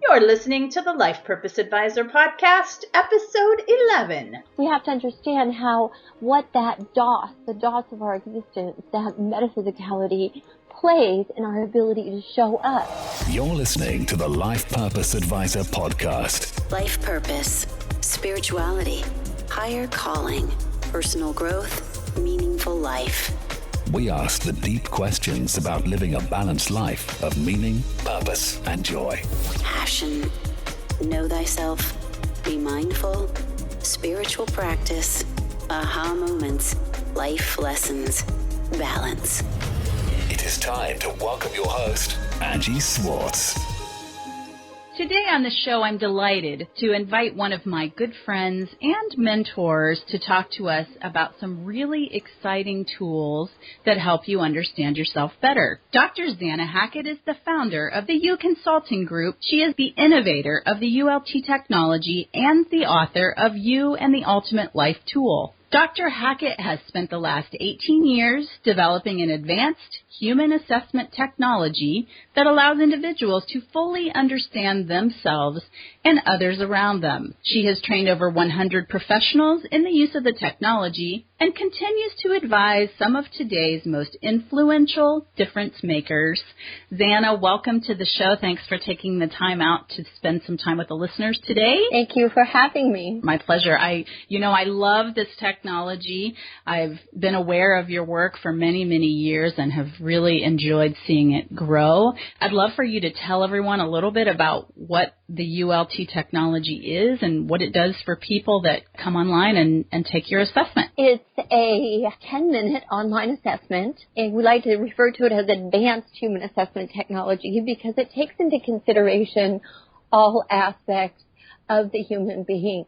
You're listening to the Life Purpose Advisor Podcast, Episode 11. We have to understand what that DOS, the DOS of our existence, that metaphysicality plays in our ability to show up. You're listening to the Life Purpose Advisor Podcast. Life purpose, spirituality, higher calling, personal growth, meaningful life. We ask the deep questions about living a balanced life of meaning, purpose, and joy. Passion, know thyself, be mindful, spiritual practice, aha moments, life lessons, balance. It is time to welcome your host, Angie Swartz. Today on the show, I'm delighted to invite one of my good friends and mentors to talk to us about some really exciting tools that help you understand yourself better. Dr. Zannah Hackett is the founder of the U Consulting Group. She is the innovator of the ULT Technology and the author of You and the Ultimate Life Tool. Dr. Hackett has spent the last 18 years developing an advanced human assessment technology that allows individuals to fully understand themselves and others around them. She has trained over 100 professionals in the use of the technology and continues to advise some of today's most influential difference makers. Zannah, welcome to the show. Thanks for taking the time out to spend some time with the listeners today. Thank you for having me. My pleasure. I love this technology. I've been aware of your work for many, many years and have really enjoyed seeing it grow. I'd love for you to tell everyone a little bit about what the ULT technology is and what it does for people that come online and take your assessment. It's a 10-minute online assessment, and we like to refer to it as advanced human assessment technology because it takes into consideration all aspects of the human being.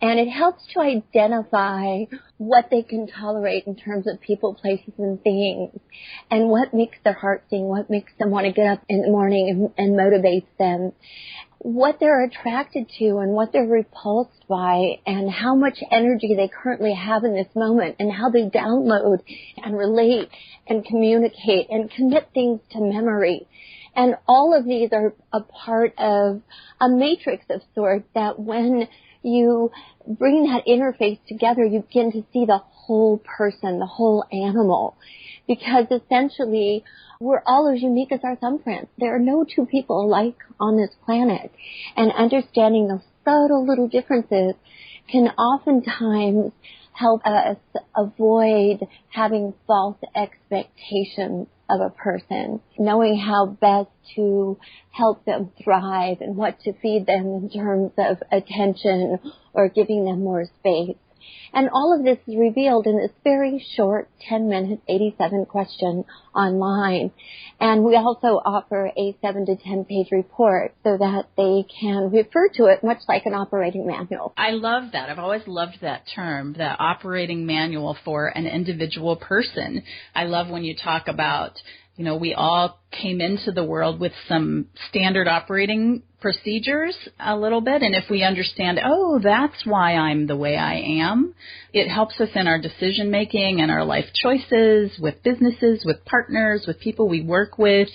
And it helps to identify what they can tolerate in terms of people, places, and things, and what makes their heart sing, what makes them want to get up in the morning and motivates them, what they're attracted to and what they're repulsed by, and how much energy they currently have in this moment, and how they download and relate and communicate and commit things to memory. And all of these are a part of a matrix of sorts that when you bring that interface together, you begin to see the whole person, the whole animal. Because essentially, we're all as unique as our thumbprints. There are no two people alike on this planet. And understanding those subtle little differences can oftentimes help us avoid having false expectations of a person, knowing how best to help them thrive and what to feed them in terms of attention or giving them more space. And all of this is revealed in this very short 10-minute 87-question online. And we also offer a 7 to 10-page report so that they can refer to it much like an operating manual. I love that. I've always loved that term, the operating manual for an individual person. I love when you talk about, we all came into the world with some standard operating procedures a little bit. And if we understand, that's why I'm the way I am, it helps us in our decision making and our life choices with businesses, with partners, with people we work with.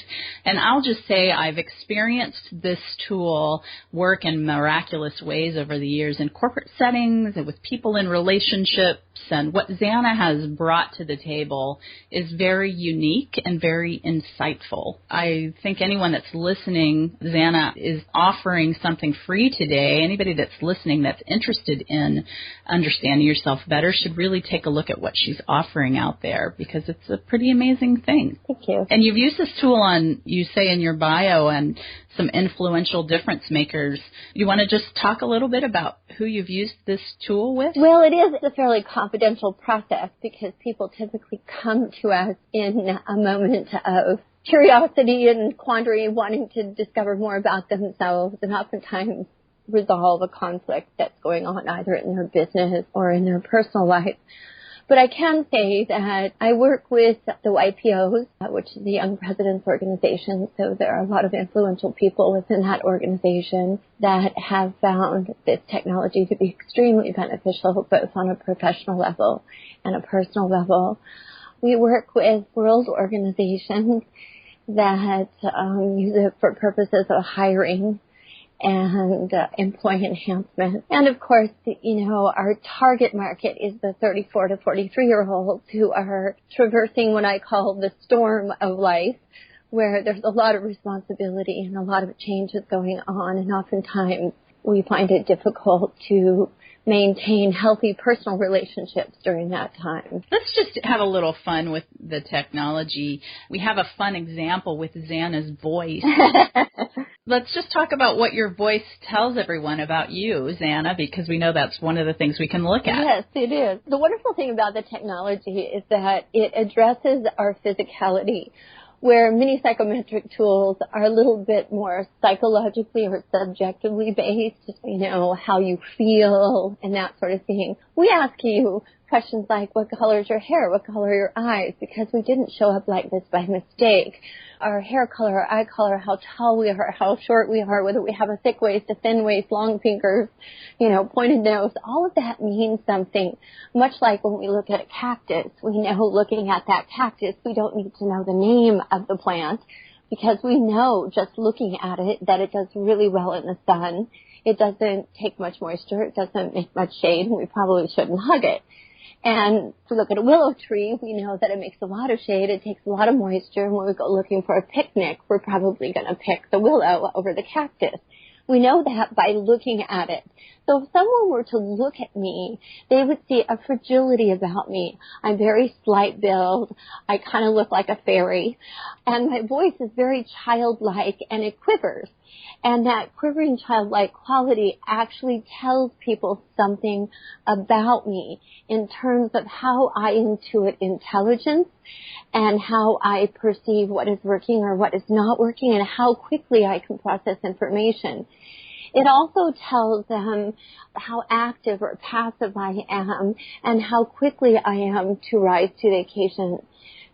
And I'll just say I've experienced this tool work in miraculous ways over the years in corporate settings and with people in relationships. And what Zannah has brought to the table is very unique and very insightful. I think anyone that's listening, Zannah is offering something free today. Anybody that's listening that's interested in understanding yourself better should really take a look at what she's offering out there because it's a pretty amazing thing. Thank you. And you've used this tool on, you say in your bio, and some influential difference makers. You want to just talk a little bit about who you've used this tool with? Well, it is a fairly confidential process because people typically come to us in a moment of curiosity and quandary, wanting to discover more about themselves, and oftentimes resolve a conflict that's going on either in their business or in their personal life. But I can say that I work with the YPOs, which is the Young Presidents Organization, so there are a lot of influential people within that organization that have found this technology to be extremely beneficial, both on a professional level and a personal level. We work with world organizations that use it for purposes of hiring and employee enhancement. And of course, our target market is the 34 to 43-year-olds who are traversing what I call the storm of life, where there's a lot of responsibility and a lot of changes going on, and oftentimes we find it difficult to maintain healthy personal relationships during that time. Let's just have a little fun with the technology. We have a fun example with Zannah's voice. Let's just talk about what your voice tells everyone about you, Zannah, because we know that's one of the things we can look at. Yes, it is. The wonderful thing about the technology is that it addresses our physicality, where many psychometric tools are a little bit more psychologically or subjectively based, how you feel and that sort of thing. We ask you questions like, what color is your hair? What color are your eyes? Because we didn't show up like this by mistake. Our hair color, our eye color, how tall we are, how short we are, whether we have a thick waist, a thin waist, long fingers, pointed nose, all of that means something. Much like when we look at a cactus, we know looking at that cactus, we don't need to know the name of the plant because we know just looking at it that it does really well in the sun. It doesn't take much moisture. It doesn't make much shade, and we probably shouldn't hug it. And if we look at a willow tree, we know that it makes a lot of shade, it takes a lot of moisture, and when we go looking for a picnic, we're probably going to pick the willow over the cactus. We know that by looking at it. So if someone were to look at me, they would see a fragility about me. I'm very slight build. I kind of look like a fairy. And my voice is very childlike, and it quivers. And that quivering childlike quality actually tells people something about me in terms of how I intuit intelligence and how I perceive what is working or what is not working and how quickly I can process information. It also tells them how active or passive I am and how quickly I am to rise to the occasion.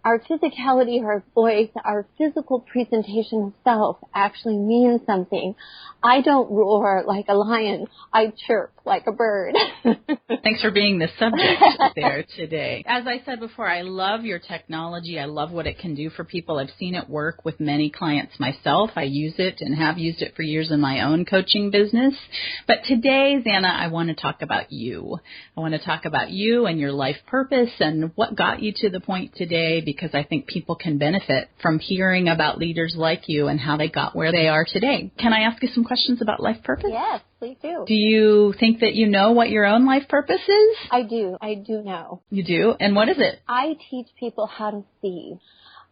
Our physicality, our voice, our physical presentation of self actually means something. I don't roar like a lion. I chirp like a bird. Thanks for being the subject there today. As I said before, I love your technology. I love what it can do for people. I've seen it work with many clients myself. I use it and have used it for years in my own coaching business. But today, Zannah, I want to talk about you. I want to talk about you and your life purpose and what got you to the point today, because I think people can benefit from hearing about leaders like you and how they got where they are today. Can I ask you some questions about life purpose? Yes, please do. Do you think that you know what your own life purpose is? I do. I do know. You do? And what is it? I teach people how to see.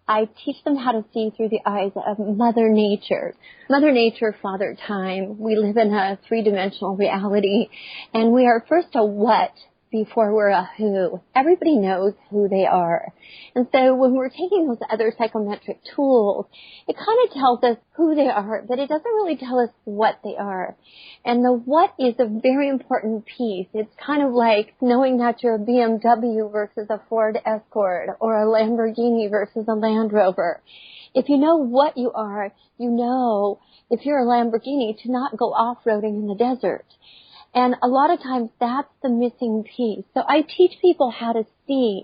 I teach them how to see through the eyes of Mother Nature. Mother Nature, Father Time. We live in a three-dimensional reality, and we are first a what before we're a who. Everybody knows who they are. And so when we're taking those other psychometric tools, it kind of tells us who they are, but it doesn't really tell us what they are. And the what is a very important piece. It's kind of like knowing that you're a BMW versus a Ford Escort or a Lamborghini versus a Land Rover. If you know what you are, you know if you're a Lamborghini to not go off-roading in the desert. And a lot of times that's the missing piece. So I teach people how to see.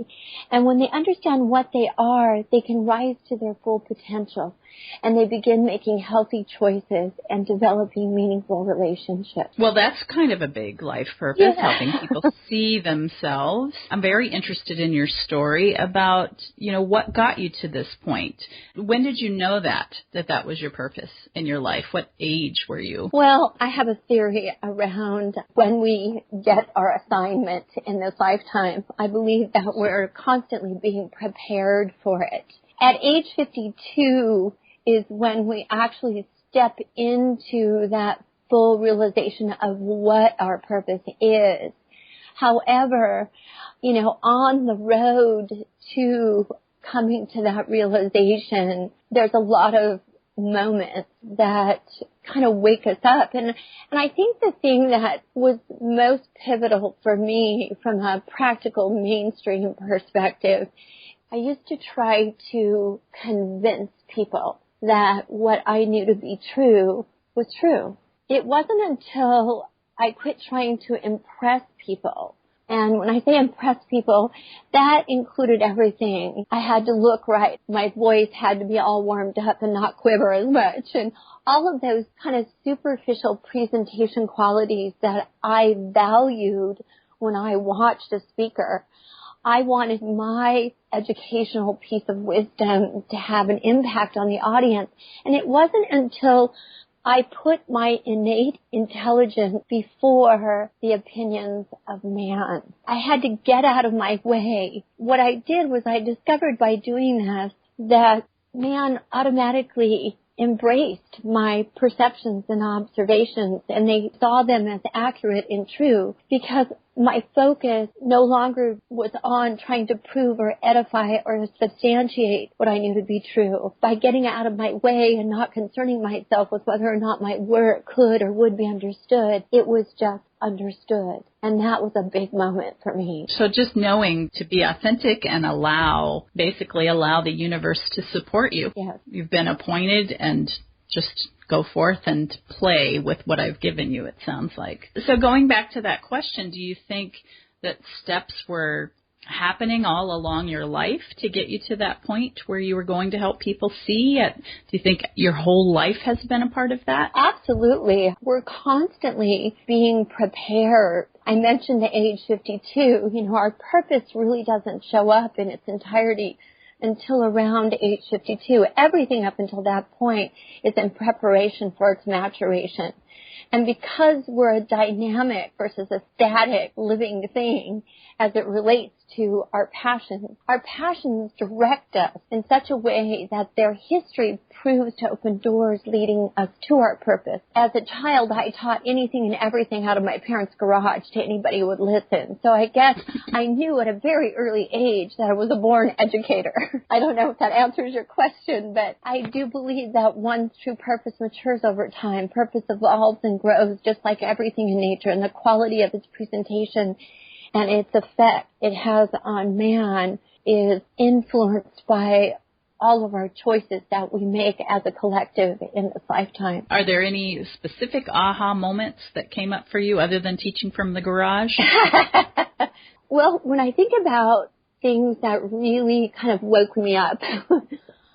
And when they understand what they are, they can rise to their full potential. And they begin making healthy choices and developing meaningful relationships. Well, that's kind of a big life purpose, helping people see themselves. I'm very interested in your story about, what got you to this point. When did you know that was your purpose in your life? What age were you? Well, I have a theory around when we get our assignment in this lifetime. I believe that we're constantly being prepared for it. At age 52 is when we actually step into that full realization of what our purpose is. However, on the road to coming to that realization, there's a lot of moments that kind of wake us up. And I think the thing that was most pivotal for me from a practical mainstream perspective, I used to try to convince people that what I knew to be true was true. It wasn't until I quit trying to impress people And when I say impress people, that included everything. I had to look right. My voice had to be all warmed up and not quiver as much. And all of those kind of superficial presentation qualities that I valued when I watched a speaker. I wanted my educational piece of wisdom to have an impact on the audience. And it wasn't until I put my innate intelligence before the opinions of man. I had to get out of my way. What I did was I discovered by doing this that man automatically embraced my perceptions and observations, and they saw them as accurate and true because my focus no longer was on trying to prove or edify or substantiate what I knew to be true. By getting out of my way and not concerning myself with whether or not my work could or would be understood, it was just understood. And that was a big moment for me. So just knowing to be authentic and basically allow the universe to support you. Yes. You've been appointed and just go forth and play with what I've given you, it sounds like. So going back to that question, do you think that steps were happening all along your life to get you to that point where you were going to help people see? Do you think your whole life has been a part of that? Absolutely. We're constantly being prepared. I mentioned the age 52. Our purpose really doesn't show up in its entirety until around age 52. Everything up until that point is in preparation for its maturation. And because we're a dynamic versus a static living thing as it relates to our passions direct us in such a way that their history proves to open doors leading us to our purpose. As a child, I taught anything and everything out of my parents' garage to anybody who would listen. So I guess I knew at a very early age that I was a born educator. I don't know if that answers your question, but I do believe that one's true purpose matures over time. Purpose evolves and grows just like everything in nature, and the quality of its presentation and its effect it has on man is influenced by all of our choices that we make as a collective in this lifetime. Are there any specific aha moments that came up for you other than teaching from the garage? Well, when I think about things that really kind of woke me up,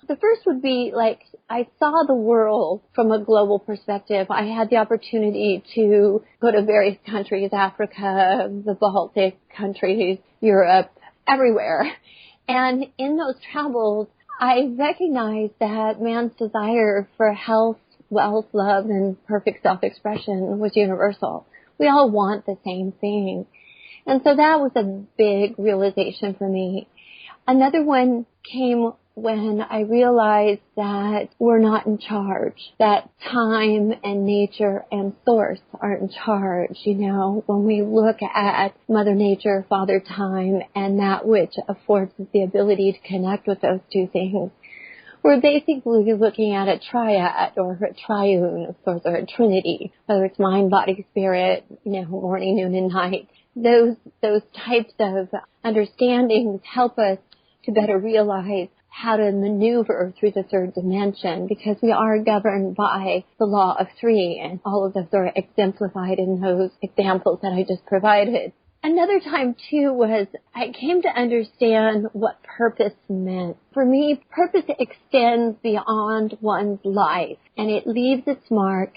the first would be like I saw the world from a global perspective. I had the opportunity to go to various countries, Africa, the Baltic countries, Europe, everywhere. And in those travels, I recognized that man's desire for health, wealth, love, and perfect self-expression was universal. We all want the same thing. And so that was a big realization for me. Another one came when I realized that we're not in charge, that time and nature and source are in charge. When we look at Mother Nature, Father Time, and that which affords us the ability to connect with those two things, we're basically looking at a triad or a triune of sorts, or a trinity, whether it's mind, body, spirit, morning, noon, and night. Those types of understandings help us to better realize how to maneuver through the third dimension, because we are governed by the law of three, and all of those are exemplified in those examples that I just provided. Another time, too, was I came to understand what purpose meant. For me, purpose extends beyond one's life, and it leaves its mark,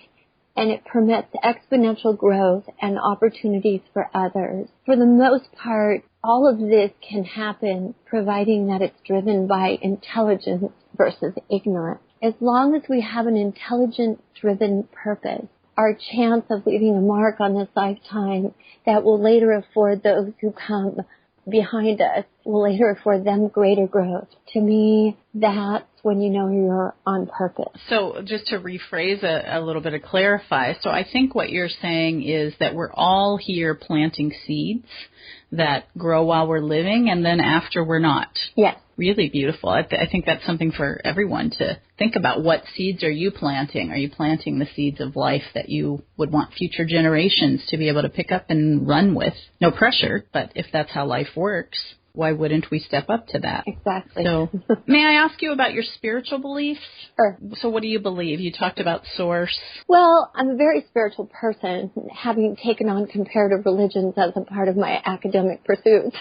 and it permits exponential growth and opportunities for others. For the most part, all of this can happen providing that it's driven by intelligence versus ignorance. As long as we have an intelligent-driven purpose, our chance of leaving a mark on this lifetime that will later afford those who come behind us, will later afford them greater growth. To me, that's when you know you're on purpose. So just to rephrase a little bit, to clarify, so I think what you're saying is that we're all here planting seeds that grow while we're living, and then after we're not. Yes. Really beautiful. I think that's something for everyone to think about. What seeds are you planting? Are you planting the seeds of life that you would want future generations to be able to pick up and run with? No pressure, but if that's how life works, why wouldn't we step up to that? Exactly. So, may I ask you about your spiritual beliefs? Sure. So what do you believe? You talked about source. Well, I'm a very spiritual person, having taken on comparative religions as a part of my academic pursuits.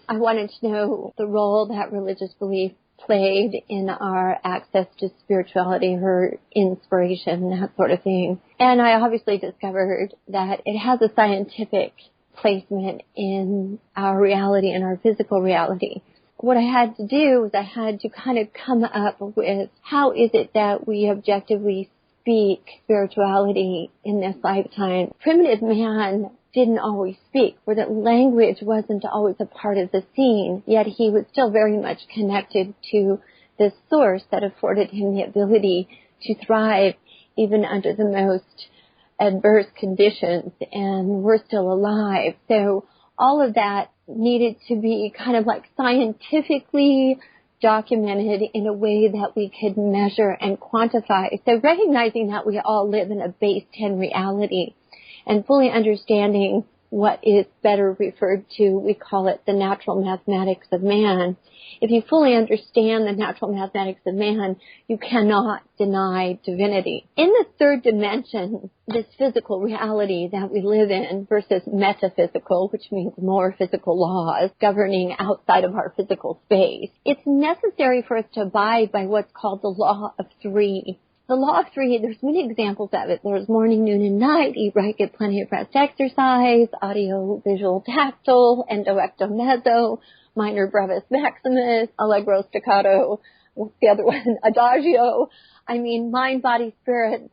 I wanted to know the role that religious belief played in our access to spirituality or inspiration, that sort of thing. And I obviously discovered that it has a scientific placement in our reality, in our physical reality. What I had to do was I had to kind of come up with how is it that we objectively speak spirituality in this lifetime. Primitive man didn't always speak, where that language wasn't always a part of the scene, yet he was still very much connected to this source that afforded him the ability to thrive even under the most adverse conditions, and we're still alive. So all of that needed to be kind of like scientifically documented in a way that we could measure and quantify. So recognizing that we all live in a base 10 reality and fully understanding what is better referred to, we call it the natural mathematics of man. If you fully understand the natural mathematics of man, you cannot deny divinity. In the third dimension, this physical reality that we live in versus metaphysical, which means more physical laws governing outside of our physical space, it's necessary for us to abide by what's called the law of three. The law of three, there's many examples of it. There's morning, noon, and night. Eat right, get plenty of rest, exercise, audio, visual, tactile, endo, ecto, meso, minor, brevis, maximus, allegro, staccato, what's the other one? Adagio. I mean, mind, body, spirit,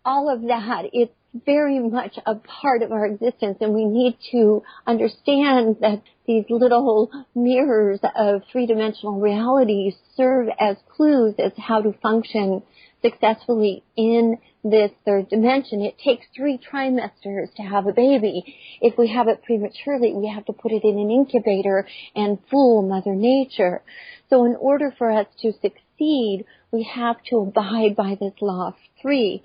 all of that. It's very much a part of our existence, and we need to understand that these little mirrors of three-dimensional reality serve as clues as how to function successfully in this third dimension. It takes 3 trimesters to have a baby. If we have it prematurely, we have to put it in an incubator and fool Mother Nature. So in order for us to succeed, we have to abide by this law of 3.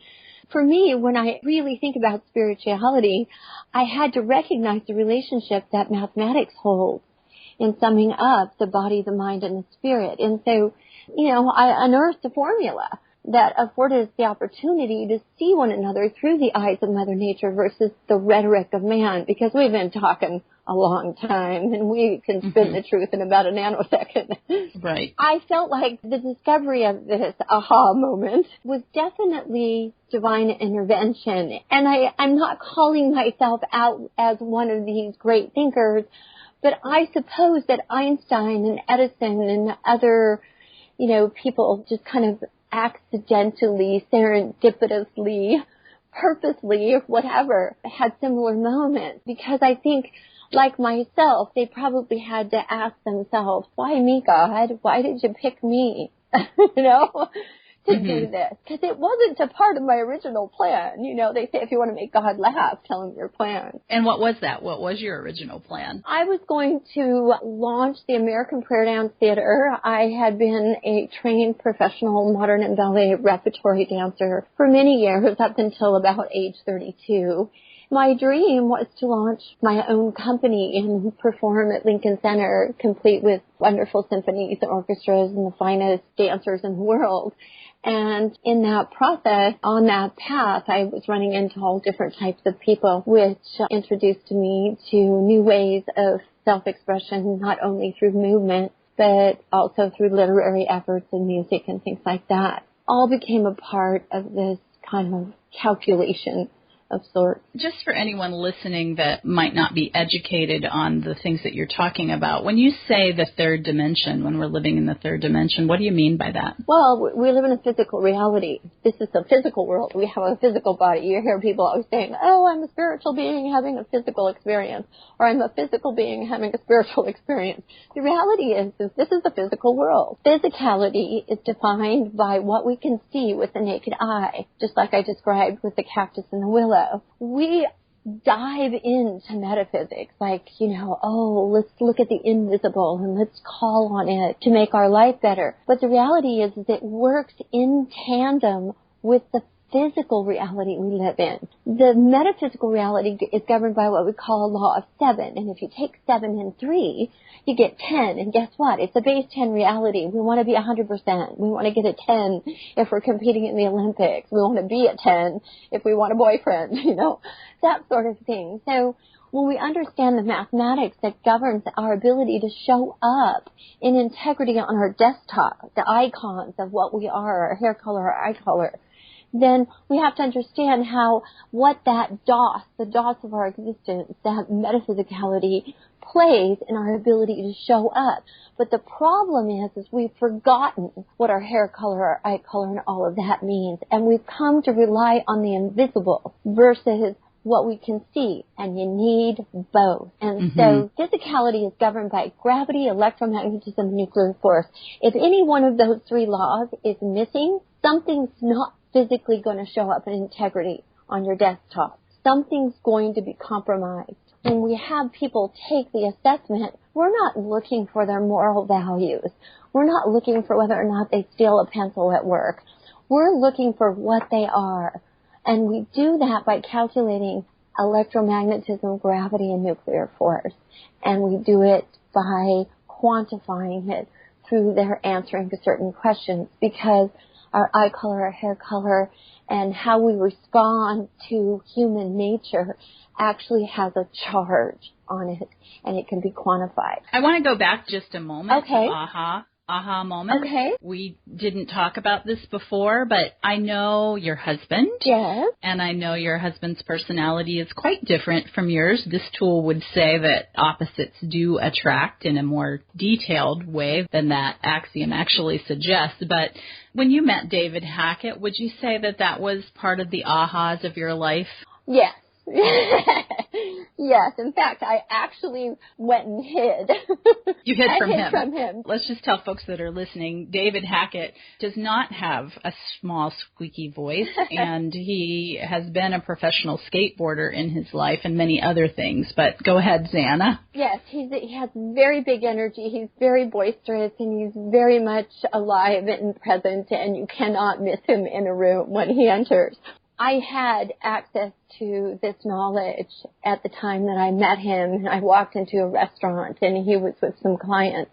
For me, when I really think about spirituality, I had to recognize the relationship that mathematics holds in summing up the body, the mind, and the spirit. And so, I unearthed a formula that afforded us the opportunity to see one another through the eyes of Mother Nature versus the rhetoric of man, because we've been talking a long time and we can spin the truth in about a nanosecond. Right. I felt like the discovery of this aha moment was definitely divine intervention. And I'm not calling myself out as one of these great thinkers, but I suppose that Einstein and Edison and other, people just kind of accidentally, serendipitously, purposely, whatever, had similar moments. Because I think, like myself, they probably had to ask themselves, why me, God? Why did you pick me, to do this? Because it wasn't a part of my original plan. They say if you want to make God laugh, tell him your plan. And what was that? What was your original plan? I was going to launch the American Prayer Dance Theater. I had been a trained professional modern and ballet repertory dancer for many years, up until about age 32. My dream was to launch my own company and perform at Lincoln Center, complete with wonderful symphonies and orchestras and the finest dancers in the world. And in that process, on that path, I was running into all different types of people, which introduced me to new ways of self-expression, not only through movement, but also through literary efforts and music and things like that. All became a part of this kind of calculation of sorts. Just for anyone listening that might not be educated on the things that you're talking about, when you say the third dimension, when we're living in the third dimension, what do you mean by that? Well, we live in a physical reality. This is the physical world. We have a physical body. You hear people always saying, oh, I'm a spiritual being having a physical experience, or I'm a physical being having a spiritual experience. The reality is this is the physical world. Physicality is defined by what we can see with the naked eye, just like I described with the cactus and the willow. We dive into metaphysics like, let's look at the invisible and let's call on it to make our life better. But the reality is it works in tandem with the physical reality we live in. The metaphysical reality is governed by what we call a law of 7. And if you take 7 and 3, you get 10. And guess what? It's a base 10 reality. We want to be 100%. We want to get a 10 if we're competing in the Olympics. We want to be a 10 if we want a boyfriend, that sort of thing. So when we understand the mathematics that governs our ability to show up in integrity on our desktop, the icons of what we are, our hair color, our eye color, then we have to understand what that DOS, the DOS of our existence, that metaphysicality plays in our ability to show up. But the problem is we've forgotten what our hair color, our eye color, and all of that means. And we've come to rely on the invisible versus what we can see, and you need both. And so physicality is governed by gravity, electromagnetism, nuclear force. If any one of those 3 laws is missing, something's not physically going to show up in integrity on your desktop. Something's going to be compromised. When we have people take the assessment, we're not looking for their moral values. We're not looking for whether or not they steal a pencil at work. We're looking for what they are. And we do that by calculating electromagnetism, gravity, and nuclear force. And we do it by quantifying it through their answering to certain questions, because our eye color, our hair color, and how we respond to human nature actually has a charge on it, and it can be quantified. I want to go back just a moment. Okay. Aha moment. Okay. We didn't talk about this before, but I know your husband. Yes. And I know your husband's personality is quite different from yours. This tool would say that opposites do attract in a more detailed way than that axiom actually suggests. But when you met David Hackett, would you say that that was part of the ahas of your life? Yes. Yes. In fact, I actually went and hid. You hid from him. Let's just tell folks that are listening, David Hackett does not have a small, squeaky voice, and he has been a professional skateboarder in his life and many other things. But go ahead, Zannah. Yes, he has very big energy. He's very boisterous, and he's very much alive and present, and you cannot miss him in a room when he enters. I had access to this knowledge at the time that I met him, and I walked into a restaurant, and he was with some clients.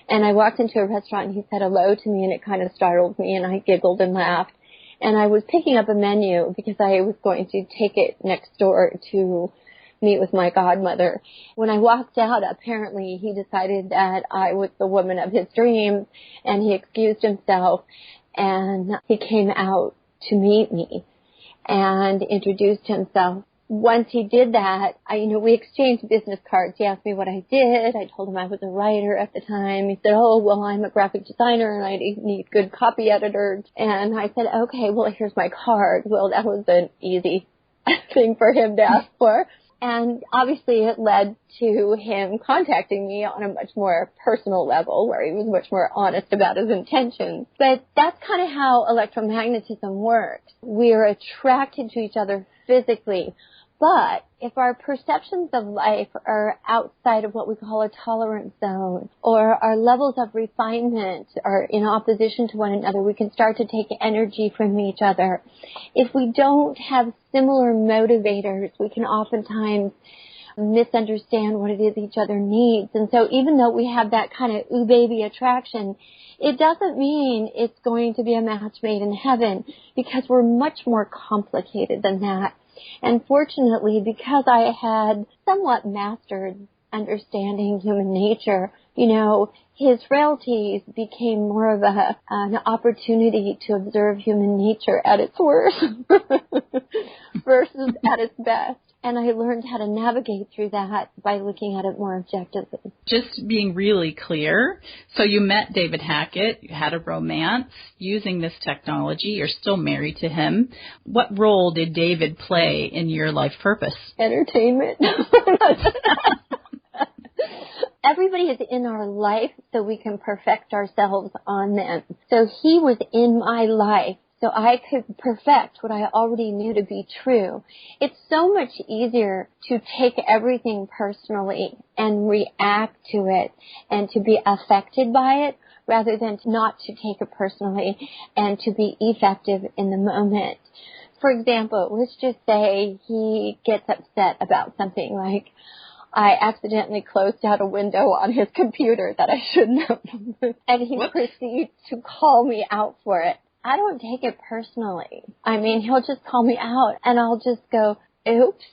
And I walked into a restaurant, and he said hello to me, and it kind of startled me, and I giggled and laughed. And I was picking up a menu because I was going to take it next door to meet with my godmother. When I walked out, apparently he decided that I was the woman of his dreams, and he excused himself, and he came out to meet me and introduced himself. Once he did that, we exchanged business cards. He asked me what I did. I told him I was a writer at the time. He said, oh, well, I'm a graphic designer and I need good copy editors. And I said, okay, well, here's my card. Well, that was an easy thing for him to ask for. And obviously it led to him contacting me on a much more personal level where he was much more honest about his intentions. But that's kind of how electromagnetism works. We're attracted to each other physically. But if our perceptions of life are outside of what we call a tolerance zone, or our levels of refinement are in opposition to one another, we can start to take energy from each other. If we don't have similar motivators, we can oftentimes misunderstand what it is each other needs. And so even though we have that kind of ooh baby attraction, it doesn't mean it's going to be a match made in heaven, because we're much more complicated than that. And fortunately, because I had somewhat mastered understanding human nature, his frailties became more of an opportunity to observe human nature at its worst versus at its best. And I learned how to navigate through that by looking at it more objectively. Just being really clear, so you met David Hackett, you had a romance using this technology, you're still married to him. What role did David play in your life purpose? Entertainment. Everybody is in our life so we can perfect ourselves on them. So he was in my life so I could perfect what I already knew to be true. It's so much easier to take everything personally and react to it and to be affected by it rather than not to take it personally and to be effective in the moment. For example, let's just say he gets upset about something like, I accidentally closed out a window on his computer that I shouldn't have. And he proceeds to call me out for it. I don't take it personally. I mean, he'll just call me out and I'll just go, oops.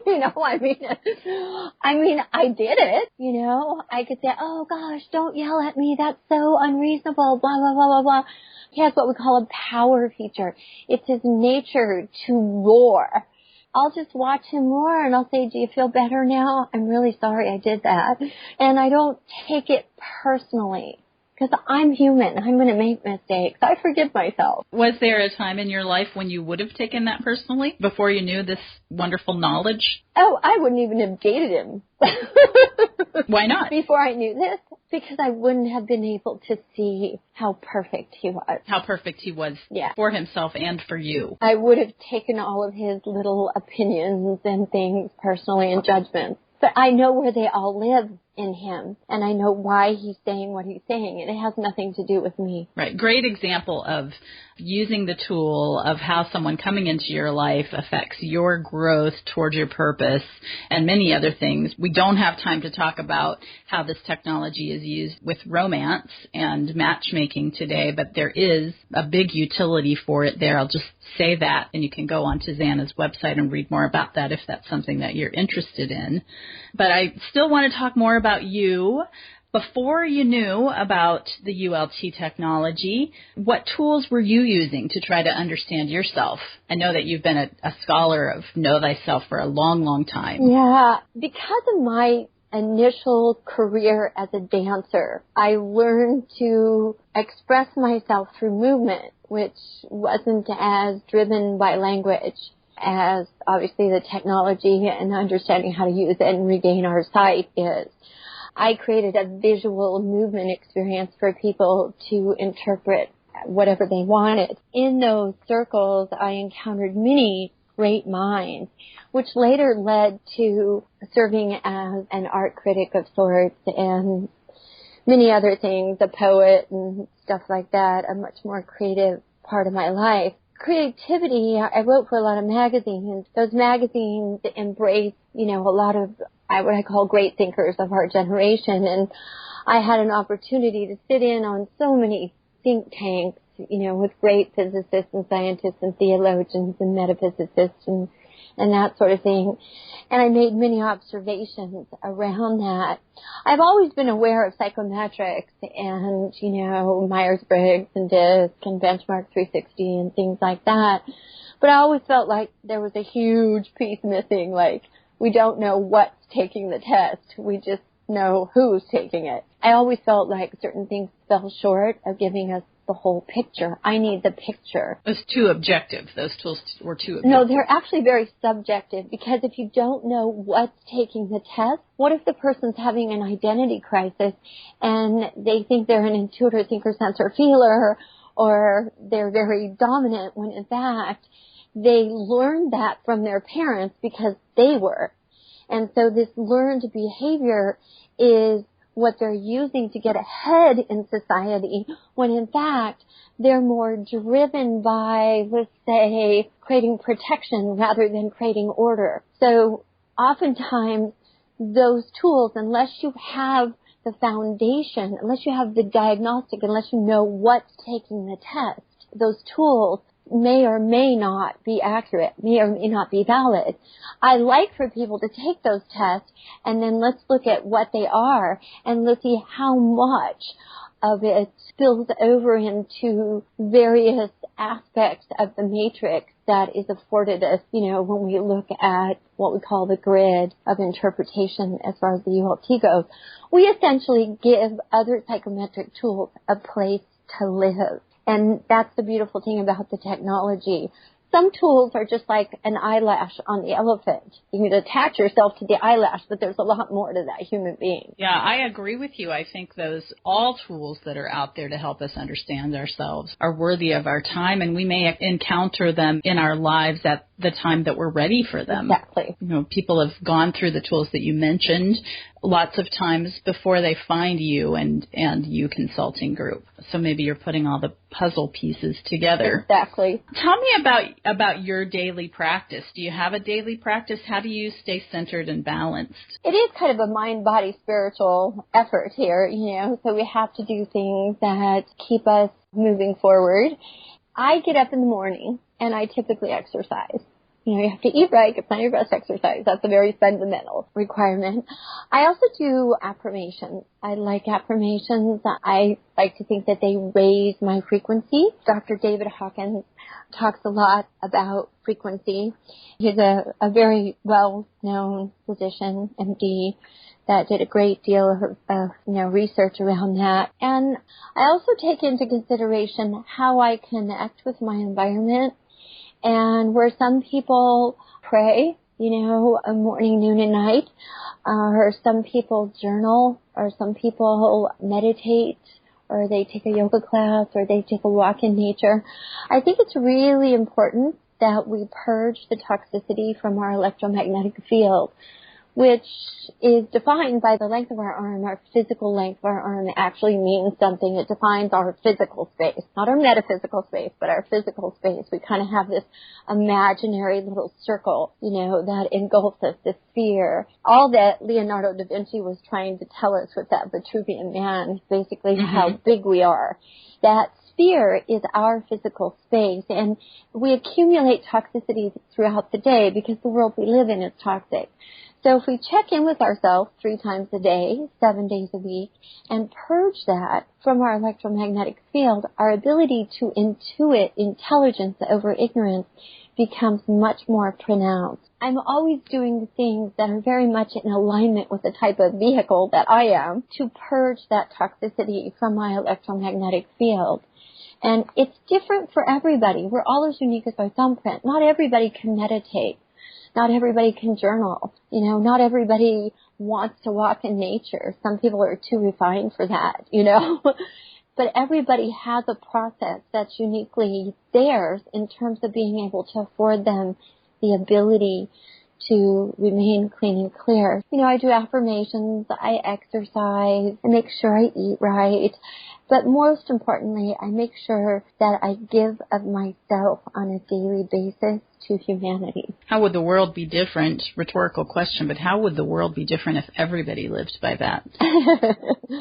You know, I mean, I did it, you know. I could say, oh gosh, don't yell at me. That's so unreasonable, blah, blah, blah, blah, blah. He has what we call a power feature. It's his nature to roar. I'll just watch him roar and I'll say, do you feel better now? I'm really sorry I did that. And I don't take it personally. Because I'm human. I'm going to make mistakes. I forgive myself. Was there a time in your life when you would have taken that personally before you knew this wonderful knowledge? Oh, I wouldn't even have dated him. Why not? Before I knew this, because I wouldn't have been able to see how perfect he was. How perfect he was for himself and for you. I would have taken all of his little opinions and things personally and judgments. But I know where they all live in him, and I know why he's saying what he's saying, and it has nothing to do with me. Right. Great example of using the tool of how someone coming into your life affects your growth towards your purpose and many other things. We don't have time to talk about how this technology is used with romance and matchmaking today, but there is a big utility for it there. I'll just say that, and you can go onto Zannah's website and read more about that if that's something that you're interested in. But I still want to talk more about you. Before you knew about the ULT technology, what tools were you using to try to understand yourself? I know that you've been a scholar of Know Thyself for a long, long time. Yeah, because of my initial career as a dancer, I learned to express myself through movement, which wasn't as driven by language as obviously the technology and understanding how to use it and regain our sight is. I created a visual movement experience for people to interpret whatever they wanted. In those circles, I encountered many great minds, which later led to serving as an art critic of sorts and many other things, a poet and stuff like that, a much more creative part of my life. Creativity, I wrote for a lot of magazines. Those magazines embrace, a lot of what I call great thinkers of our generation. And I had an opportunity to sit in on so many think tanks, with great physicists and scientists and theologians and metaphysicists and that sort of thing. And I made many observations around that. I've always been aware of psychometrics and, Myers-Briggs and DISC and Benchmark 360 and things like that. But I always felt like there was a huge piece missing, like we don't know what's taking the test. We just know who's taking it. I always felt like certain things fell short of giving us the whole picture. I need the picture. It was too objective. Those tools were too objective. No, they're actually very subjective because if you don't know what's taking the test, what if the person's having an identity crisis and they think they're an intuitor, thinker, sensor, feeler, or they're very dominant when in fact they learned that from their parents because they were. And so this learned behavior is what they're using to get ahead in society when in fact they're more driven by, let's say, creating protection rather than creating order. So oftentimes those tools, unless you have the foundation, unless you have the diagnostic, unless you know what's taking the test, those tools may or may not be accurate, may or may not be valid. I like for people to take those tests and then let's look at what they are and let's see how much of it spills over into various aspects of the matrix that is afforded us, when we look at what we call the grid of interpretation as far as the ULT goes. We essentially give other psychometric tools a place to live. And that's the beautiful thing about the technology. Some tools are just like an eyelash on the elephant. You can attach yourself to the eyelash, but there's a lot more to that human being. Yeah, I agree with you. I think all tools that are out there to help us understand ourselves are worthy of our time, and we may encounter them in our lives at the time that we're ready for them. Exactly. People have gone through the tools that you mentioned. lots of times before they find you and you consulting group. So maybe you're putting all the puzzle pieces together. Exactly. Tell me about your daily practice. Do you have a daily practice? How do you stay centered and balanced? It is kind of a mind, body, spiritual effort here, so we have to do things that keep us moving forward. I get up in the morning and I typically exercise. You have to eat right, get plenty of rest, exercise. That's a very fundamental requirement. I also do affirmations. I like affirmations. I like to think that they raise my frequency. Dr. David Hawkins talks a lot about frequency. He's a very well-known physician, MD, that did a great deal of research around that. And I also take into consideration how I connect with my environment. And where some people pray, a morning, noon, and night, or some people journal, or some people meditate, or they take a yoga class, or they take a walk in nature. I think it's really important that we purge the toxicity from our electromagnetic field, which is defined by the length of our arm. Our physical length of our arm actually means something. It defines our physical space, not our metaphysical space, but our physical space. We kind of have this imaginary little circle, that engulfs us, this sphere. All that Leonardo da Vinci was trying to tell us with that Vitruvian Man, basically how big we are. That sphere is our physical space, and we accumulate toxicity throughout the day because the world we live in is toxic. So if we check in with ourselves 3 times a day, 7 days a week, and purge that from our electromagnetic field, our ability to intuit intelligence over ignorance becomes much more pronounced. I'm always doing things that are very much in alignment with the type of vehicle that I am to purge that toxicity from my electromagnetic field. And it's different for everybody. We're all as unique as our thumbprint. Not everybody can meditate. Not everybody can journal. Not everybody wants to walk in nature. Some people are too refined for that, But everybody has a process that's uniquely theirs in terms of being able to afford them the ability to remain clean and clear. I do affirmations, I exercise, I make sure I eat right. But most importantly, I make sure that I give of myself on a daily basis to humanity. How would the world be different? Rhetorical question, but how would the world be different if everybody lived by that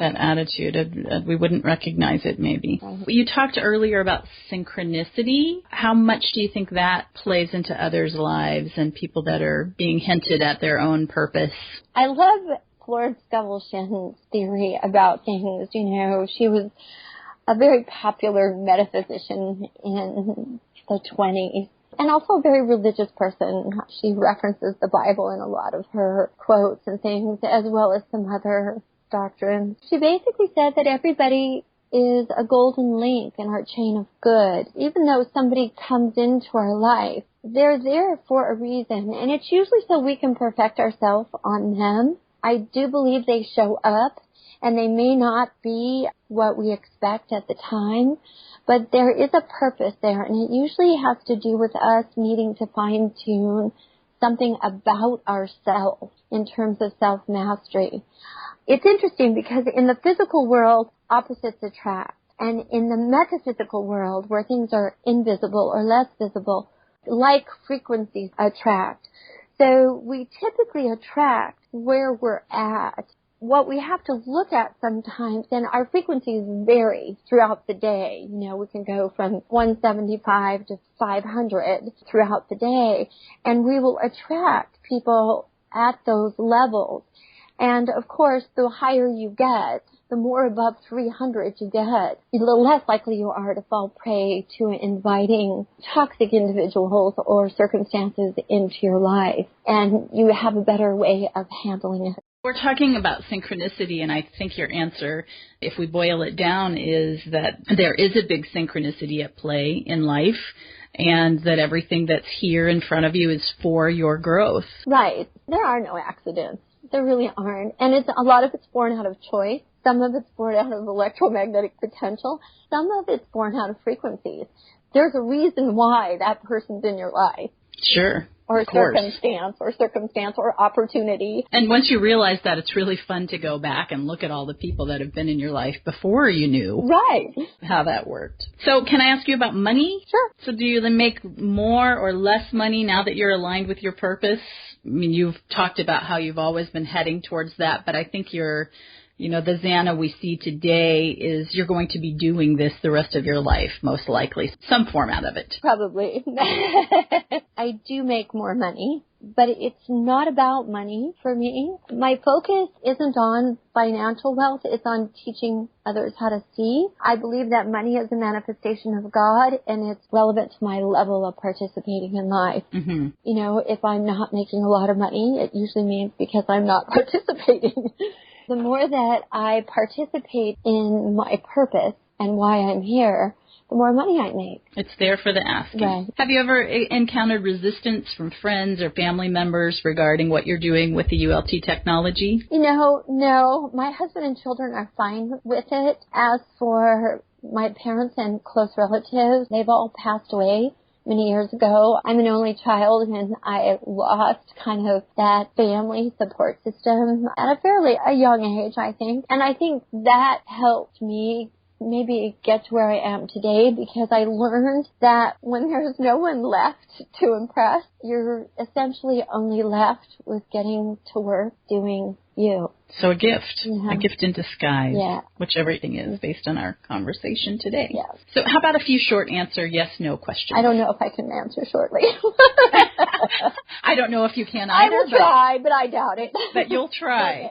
attitude? We wouldn't recognize it, maybe. You talked earlier about synchronicity. How much do you think that plays into others' lives and people that are being hinted at their own purpose? I love Florence Scovel Shinn's theory about things. She was a very popular metaphysician in the 20s. And also a very religious person. She references the Bible in a lot of her quotes and things, as well as some other doctrines. She basically said that everybody is a golden link in our chain of good. Even though somebody comes into our life, they're there for a reason. And it's usually so we can perfect ourselves on them. I do believe they show up, and they may not be what we expect at the time, but there is a purpose there, and it usually has to do with us needing to fine-tune something about ourselves in terms of self-mastery. It's interesting because in the physical world, opposites attract. And in the metaphysical world, where things are invisible or less visible, like frequencies attract. So we typically attract where we're at. What we have to look at sometimes, and our frequencies vary throughout the day. We can go from 175 to 500 throughout the day, and we will attract people at those levels. And of course, the higher you get, the more above 300 you get, the less likely you are to fall prey to inviting toxic individuals or circumstances into your life. And you have a better way of handling it. We're talking about synchronicity, and I think your answer, if we boil it down, is that there is a big synchronicity at play in life, and that everything that's here in front of you is for your growth. Right. There are no accidents. There really aren't. And a lot of it's born out of choice. Some of it's born out of electromagnetic potential. Some of it's born out of frequencies. There's a reason why that person's in your life. Sure. or circumstance or opportunity. And once you realize that, it's really fun to go back and look at all the people that have been in your life before you knew how that worked. So can I ask you about money? Sure. So do you make more or less money now that you're aligned with your purpose? I mean, you've talked about how you've always been heading towards that, but I think the Zannah we see today is you're going to be doing this the rest of your life, most likely, some format of it. Probably. I do make more money, but it's not about money for me. My focus isn't on financial wealth. It's on teaching others how to see. I believe that money is a manifestation of God, and it's relevant to my level of participating in life. Mm-hmm. If I'm not making a lot of money, it usually means because I'm not participating. The more that I participate in my purpose and why I'm here, the more money I make. It's there for the asking. Right. Have you ever encountered resistance from friends or family members regarding what you're doing with the ULT technology? No. My husband and children are fine with it. As for my parents and close relatives, they've all passed away many years ago. I'm an only child, and I lost kind of that family support system at a young age, I think. And I think that helped me maybe get to where I am today, because I learned that when there's no one left to impress, you're essentially only left with getting to work doing you. So a gift in disguise, which everything is based on our conversation today. Yes. So how about a few short answer yes/no questions? I don't know if I can answer shortly. I don't know if you can either. I will try, but I doubt it. But you'll try.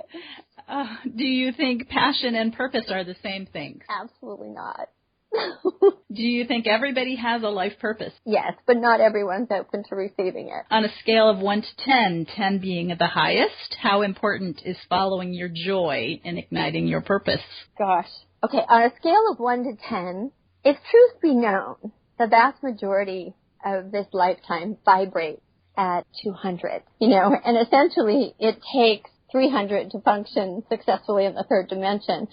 Okay. Do you think passion and purpose are the same things? Absolutely not. Do you think everybody has a life purpose? Yes, but not everyone's open to receiving it. On a scale of 1 to 10, 10 being the highest, how important is following your joy and igniting your purpose? Gosh. Okay, on a scale of 1 to 10, if truth be known, the vast majority of this lifetime vibrates at 200, and essentially it takes 300 to function successfully in the third dimension.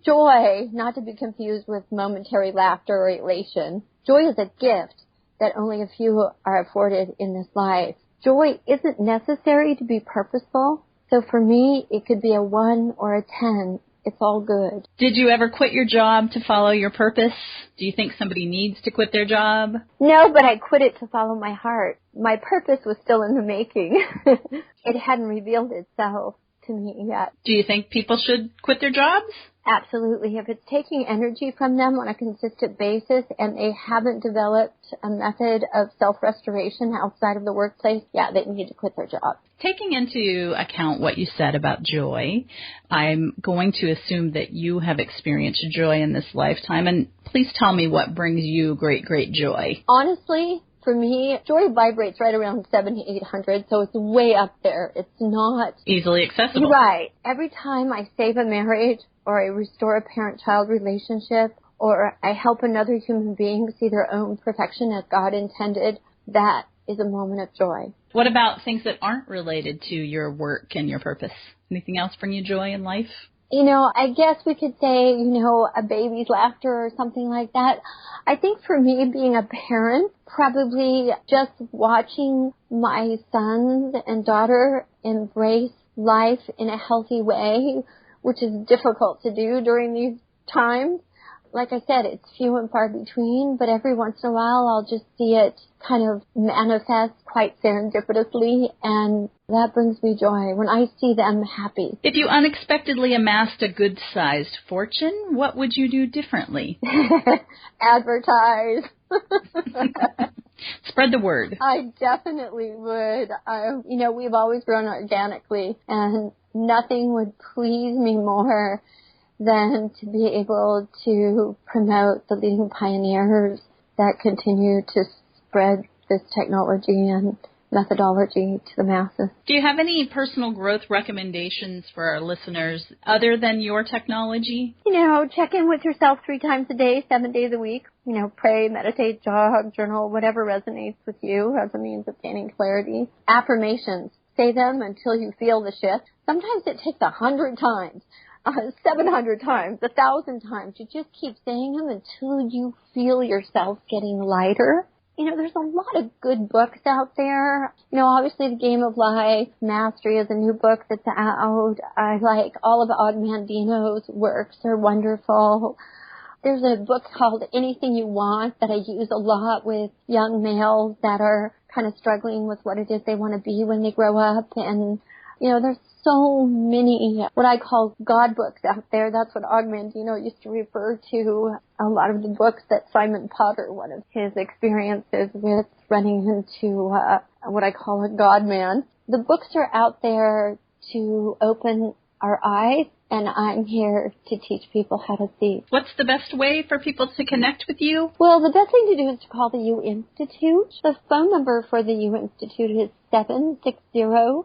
Joy, not to be confused with momentary laughter or elation, joy is a gift that only a few are afforded in this life. Joy isn't necessary to be purposeful, so for me, it could be a 1 or a 10. It's all good. Did you ever quit your job to follow your purpose? Do you think somebody needs to quit their job? No, but I quit it to follow my heart. My purpose was still in the making. It hadn't revealed itself to me yet. Do you think people should quit their jobs? Absolutely. If it's taking energy from them on a consistent basis and they haven't developed a method of self-restoration outside of the workplace, they need to quit their job. Taking into account what you said about joy, I'm going to assume that you have experienced joy in this lifetime. And please tell me what brings you great, great joy. Honestly, for me, joy vibrates right around 700 to 800, so it's way up there. It's not easily accessible. Right. Every time I save a marriage, or I restore a parent-child relationship, or I help another human being see their own perfection as God intended, that is a moment of joy. What about things that aren't related to your work and your purpose? Anything else bring you joy in life? I guess we could say, a baby's laughter or something like that. I think for me, being a parent, probably just watching my sons and daughter embrace life in a healthy way, which is difficult to do during these times. Like I said, it's few and far between, but every once in a while I'll just see it kind of manifest quite serendipitously, and that brings me joy when I see them happy. If you unexpectedly amassed a good-sized fortune, what would you do differently? Advertise. Spread the word. I definitely would. We've always grown organically, and nothing would please me more than to be able to promote the leading pioneers that continue to spread this technology and methodology to the masses. Do you have any personal growth recommendations for our listeners other than your technology? Check in with yourself 3 times a day, 7 days a week. Pray, meditate, jog, journal, whatever resonates with you as a means of gaining clarity. Affirmations. Say them until you feel the shift. Sometimes it takes 100 times. 700 times, 1,000 times. You just keep saying them until you feel yourself getting lighter. There's a lot of good books out there. Obviously The Game of Life, Mastery is a new book that's out. I like all of Og Mandino's works. They're wonderful. There's a book called Anything You Want that I use a lot with young males that are kind of struggling with what it is they want to be when they grow up. And, there's so many what I call God books out there. That's what Og Mandino used to refer to a lot of the books that Simon Potter, one of his experiences with running into what I call a God man. The books are out there to open our eyes, and I'm here to teach people how to see. What's the best way for people to connect with you? Well, the best thing to do is to call the U Institute. The phone number for the U Institute is 760-230-8016,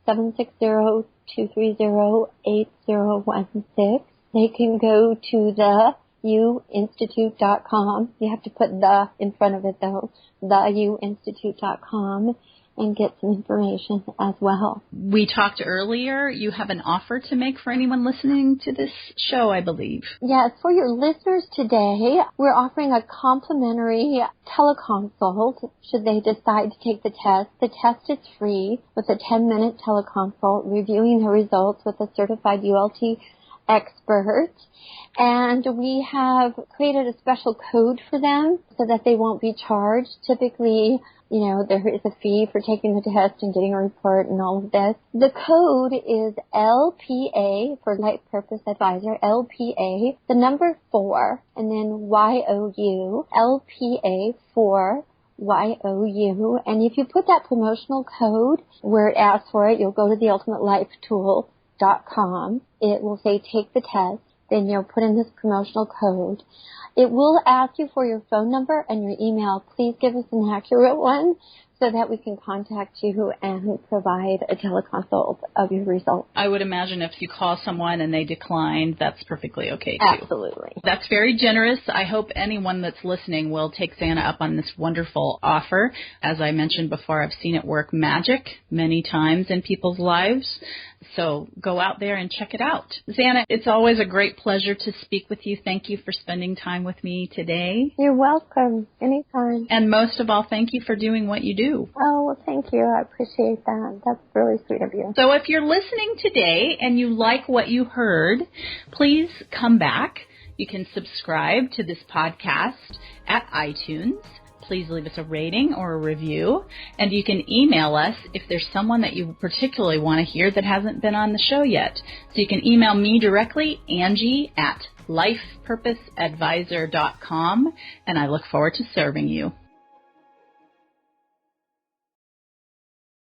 760-230-8016. They can go to the uinstitute.com. You have to put the in front of it, though. theuinstitute.com, and get some information as well. We talked earlier, you have an offer to make for anyone listening to this show, I believe. Yes, for your listeners today, we're offering a complimentary teleconsult should they decide to take the test. The test is free with a 10-minute teleconsult reviewing the results with a certified ULT expert. And we have created a special code for them so that they won't be charged. Typically, there is a fee for taking the test and getting a report and all of this. The code is LPA for Life Purpose Advisor, LPA, the number 4, and then YOU, LPA 4, YOU. And if you put that promotional code where it asks for it, you'll go to theultimatelifetool.com. It will say take the test. Then you'll put in this promotional code. It will ask you for your phone number and your email. Please give us an accurate one so that we can contact you and provide a teleconsult of your results. I would imagine if you call someone and they decline, that's perfectly okay, too. Absolutely. That's very generous. I hope anyone that's listening will take Zannah up on this wonderful offer. As I mentioned before, I've seen it work magic many times in people's lives. So go out there and check it out. Zannah, it's always a great pleasure to speak with you. Thank you for spending time with me today. You're welcome. Anytime. And most of all, thank you for doing what you do. Oh, well, thank you. I appreciate that. That's really sweet of you. So if you're listening today and you like what you heard, please come back. You can subscribe to this podcast at iTunes. Please leave us a rating or a review. And you can email us if there's someone that you particularly want to hear that hasn't been on the show yet. So you can email me directly, Angie at lifepurposeadvisor.com, and I look forward to serving you.